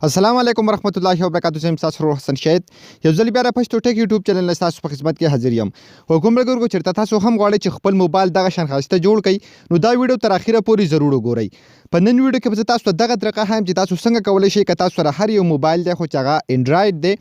السلام علیکم ورحمت الله وبرکاتہ. زم تاسو حسن شهید یو ځل بیا را پښتو ټیک یوټیوب چینل تاسو په خدمت کې حاضر یم. حکومت ګورګو چرته تاسو هم غواړئ چې خپل موبایل دغه شان خاصه جوړ کړئ نو دا ویډیو تر اخیره پورې ضرور وګورئ. په نن ویډیو کې به تاسو ته دغه طریقه هم چې تاسو څنګه کولای شئ که تاسو سره هر یو موبایل دی خو چې هغه انډرایډ دی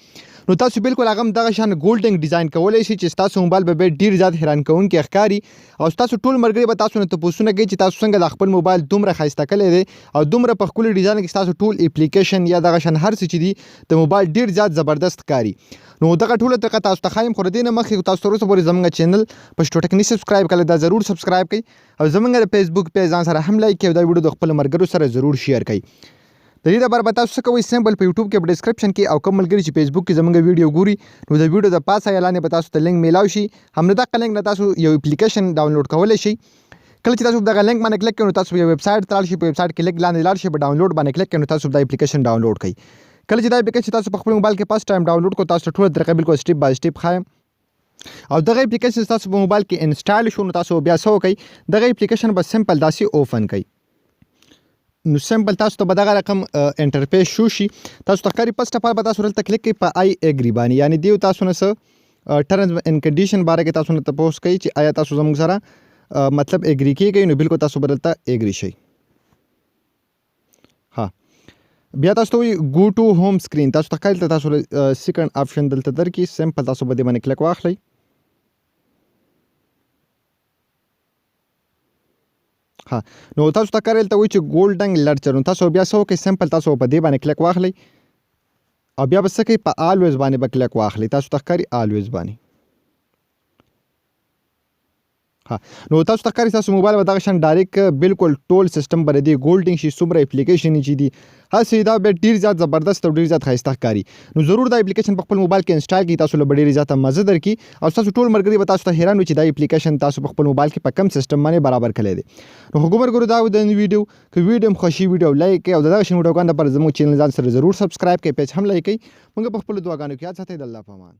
نو تاسو بالکل هغه دغه شان ګولډنګ ډیزاین کولای شئ چې تاسو موبایل به ډیر زیات حیران کوونکی ښکاري او تاسو ټول مرګري به تاسو نه تاسو کوي چې تاسو څنګه د خپل موبایل دومره خاصه کړی دی او دومره په خپل ډیزاین کې تاسو ټول اپلیکیشن یا دغه شان هر څه چې دی د موبایل ډیر زیات زبردست کاری. نو دغه ټول طریقه تاسو ته خایم خور دینه مخکې تاسو تر اوسه پورې زموږ چینل پښتو ټیک نه سبسکرایب کړئ دا ضرور سبسکرایب کړئ او زموږ د فیسبوک پیج ځان سره هم لایک کړئ دا ویډیو د خپل مرګرو سره ضرور شیر کړئ. د دې لپاره به تاسو څه کوئ سمپل په یوټیوب کې په ډسکرپشن کې او کوم ملګري چې فیسبوک کې زموږ ویډیو ګوري نو د ویډیو د پاسه اعلان به تاسو ته لینک میلاو شي هم دغه لینک نه تاسو یو اپلیکیشن ډاونلوډ کولای شئ. کله چې تاسو دغه لینک باندې کلیک کړئ نو تاسو یو ویب سایټ ته لاړ شئ په ویب سایټ کې لیک لاندې لاړ شئ په ډاونلوډ باندې کلیک کړئ نو تاسو د اپلیکیشن ډاونلوډ کړئ. کله چې دا اپلیکیشن تاسو په خپل موبایل کې فرست ټایم ډاونلوډ کو تاسو ټول طریقه بالکل سټیپ بای سټیپ خایم او دغه اپلیکیشن تاسو په موبایل کې انسټال شو نو تاسو بیا څه وکړئ دغه اپلیکیشن به سمپل داسې اوپن کړئ نو سمپل تاسو ته به دغه رقم انټرفیس شو شي تاسو ته ښکاري فرست اف آل به تاسو دلته کلیک کړئ په آی اګری باندې یعنی دیو تاسو نه څه ټرمز اینډ کنډیشن باره کې تاسو نه تپوس کوي چې آیا تاسو زموږ سره مطلب اګری کیږئ نو بالکل تاسو به دلته اګری شئ. ها بیا تاسو ته گو ټو هوم سکرین تاسو ته ښکاري تاسو سیکنډ آپشن دلته درکړي سمپل تاسو به دې باندې کلیک واخلئ. ها نو تاسو ته کارل ته وایي چې ګولډنګ لرچر نو تاسو بیا څه وکړئ سمپل تاسو په دې باندې کلیک واخلئ او بیا به څه کوئ په آلویز باندې به کلیک واخلئ تاسو ته ښکاري آلویز باندې. ها نو تاسو ته ښکاري تاسو موبایل به دغه شان ډایرکټ بالکل ټول سیستم به د ګولډنګ شي څومره اپلیکیشن چې دي هسې دا به ډیر زیات زبردست او ډیر زیات ښایسته ښکاري نو ضرور دا اپلیکیشن په خپل موبایل کې انسټال کړئ تاسو له به ډیرې زیاته مزه درکړي او تاسو ټول ملګري به تاسو ته حیران وي چې دا اپلیکیشن تاسو په خپل موبایل کې په کم سیستم باندې برابر کړی دی. نو حکومت ګورو دا د ویډیو که ویډیو خوشي ویډیو لایک کړئ او دغه شین ویډیوګانو لپاره زموږ چینل ځان سره ضرور سبسکرایب کړئ پیج هم لایک کړئ موږ په خپل دعاګانو کې یاد ساتئ د الله په امان.